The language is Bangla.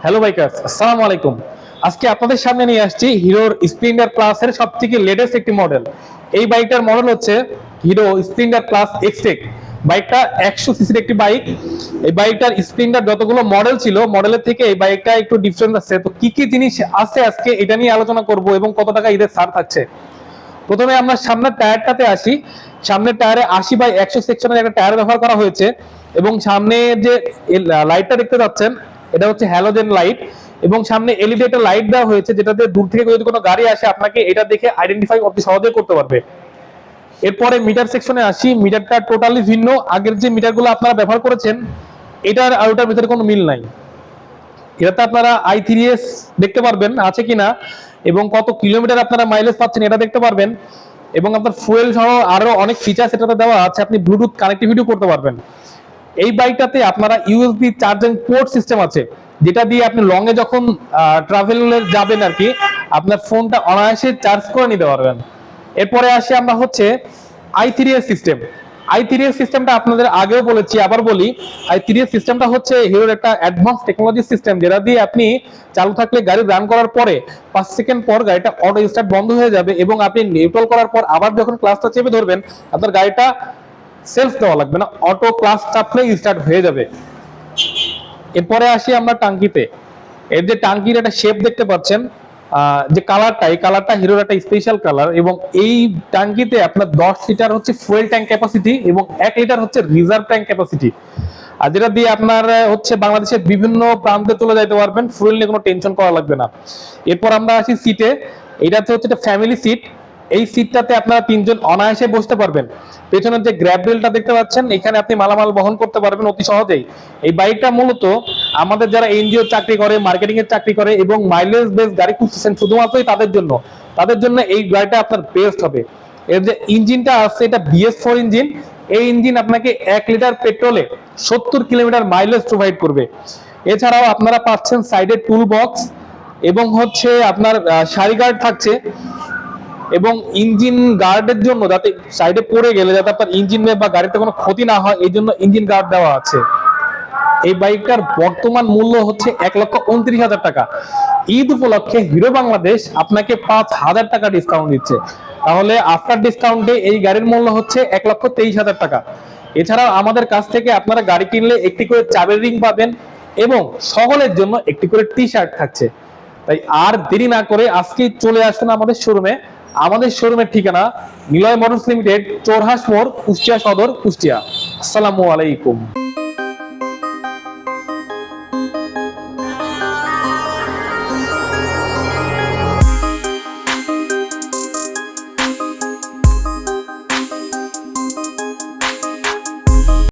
হ্যালো বাইকার্স, আসসালামু আলাইকুম। আজকে আপনাদের সামনে নিয়ে আসছি হিরোর স্প্লেন্ডার প্লাসের সবথেকে লেটেস্ট একটি মডেল। এই বাইকটার মডেল হচ্ছে হিরো স্প্লেন্ডার প্লাস এক্সটেক। বাইকটা 100 সিসির একটি বাইক। এই বাইকটার স্প্লেন্ডার যতগুলো মডেল ছিল, মডেলের থেকে এই বাইকটা একটু ডিফারেন্স আছে। তো কি কি জিনিস আছে আজকে এটা নিয়ে আলোচনা করব এবং কত টাকা ঈদের ছাড় থাকছে। প্রথমে আমরা সামনের টায়ারটাতে আসি। সামনের টায়ারে 80/100 সেকশনের একটা টায়ার ব্যবহার করা হয়েছে এবং সামনে যে লাইটটা দেখতে পাচ্ছেন এটা হচ্ছে হ্যালোজেন লাইট এবং সামনে এলইডি একটা লাইট দেওয়া হয়েছে, যেটাতে দূর থেকে যদি কোনো গাড়ি আসে আপনাকে এটা দেখে আইডেন্টিফাই অতি সহজেই করতে পারবে। এরপরে মিটার সেকশনে আসি। মিটারটা টোটালি ভিন্ন। আগের যে মিটারগুলো আপনারা ব্যবহার করেছেন এটার আর ওটার ভিতরে কোনো মিল নাই। এটাতে আপনারা i3s দেখতে পারবেন আছে কিনা এবং কত কিলোমিটার আপনারা মাইলেজ পাচ্ছেন এটা দেখতে পারবেন এবং আপনার ফুয়েল সহ আরো অনেক ফিচার্স এটাতে দেওয়া আছে। আপনি ব্লুটুথ কানেক্টিভিটি করতে পারবেন। এই বাইকটাতে আপনারা ইউএসবি চার্জিং পোর্ট সিস্টেম আছে, যেটা দিয়ে আপনি লং এ যখন ট্রাভেলে যাবেন আর কি, আপনার ফোনটা অনায়াসে চার্জ করে নিতে পারবেন। এরপরে আসি আমরা হচ্ছে i3s সিস্টেম। i3s সিস্টেমটা আপনাদের আগেও বলেছি, আবার বলি। i3s সিস্টেমটা হচ্ছে হিরোর একটা অ্যাডভান্স টেকনোলজি সিস্টেম, যেটা দিয়ে আপনি চালু থাকলে গাড়ি রান করার পরে 5 সেকেন্ড পর গাড়িটা অটো স্টার্ট বন্ধ হয়ে যাবে এবং আপনি নিউট্রাল করার পর আবার যখন ক্লাসটা চেপে ধরবেন আপনার গাড়িটা সেলফ দেওয়া লাগবে না, অটো ক্লাস চাপলেই স্টার্ট হয়ে যাবে। এরপরে আসি আমরা টাঙ্কিতে। এর যে টাঙ্কির একটা শেপ দেখতে পাচ্ছেন, যে কালারটা, এই কালারটা হিরোর একটা স্পেশাল কালার এবং এই টাঙ্কিতে আপনার 10 লিটার হচ্ছে ফুয়েল ট্যাঙ্ক ক্যাপাসিটি এবং 1 লিটার হচ্ছে রিজার্ভ ট্যাঙ্ক ক্যাপাসিটি। আর যেটা দিয়ে আপনার হচ্ছে বাংলাদেশের বিভিন্ন প্রান্তে চলে যাইতে পারবেন, ফুয়েল নিয়ে কোনো টেনশন করা লাগবে না। এরপর আমরা আসি সিটে। এইটাতে হচ্ছে একটা ফ্যামিলি সিট। এই সিটটাতে আপনারা 3 জন অনায়াসে বসতে পারবেন। পেছনের যে গ্র্যাব রেলটা দেখতে পাচ্ছেন, এখানে আপনি মালামাল বহন করতে পারবেন অতি সহজেই। এই বাইকটা মূলত আমাদের যারা এনজিও চাকরি করে, মার্কেটিং এর চাকরি করে এবং মাইলেজ বেস গাড়ি খুঁজছেন শুধুমাত্রই তাদের জন্য এই গাড়িটা আপনার বেস্ট হবে। এর যে ইঞ্জিনটা আছে এটা BS4 ইঞ্জিন। এই ইঞ্জিন আপনাকে 1 লিটার পেট্রোলে 70 কিলোমিটার মাইলেজ প্রোভাইড করবে। এছাড়াও আপনারা পাচ্ছেন সাইডে টুল বক্স এবং হচ্ছে আপনার সারি গার্ড থাকছে এবং ইঞ্জিন গার্ডের জন্য যাতে সাইডে পড়ে গেলে যাতে আপনার ইঞ্জিন বা গাড়িতে কোনো ক্ষতি না হয় এই জন্য ইঞ্জিন গার্ড দেওয়া আছে। এই বাইকটার বর্তমান মূল্য হচ্ছে 1,29,000 টাকা। ঈদ উপলক্ষে হিরো বাংলাদেশ আপনাকে 5,000 টাকা ডিসকাউন্ট দিচ্ছে। তাহলে আফটার ডিসকাউন্টে এই গাড়ির মূল্য হচ্ছে 1,23,000 টাকা। এছাড়াও আমাদের কাছ থেকে আপনারা গাড়ি কিনলে একটি করে চাবির রিং পাবেন এবং সকলের জন্য একটি করে টি শার্ট থাকছে। তাই আর দেরি না করে আজকেই চলে আসুন আমাদের শোরুমে। আমাদের শোরুমের ঠিকানা নিলয় মোটরস লিমিটেড, চোরহাস মোড়, কুষ্টিয়া সদর, কুষ্টিয়া। আসসালামু আলাইকুম।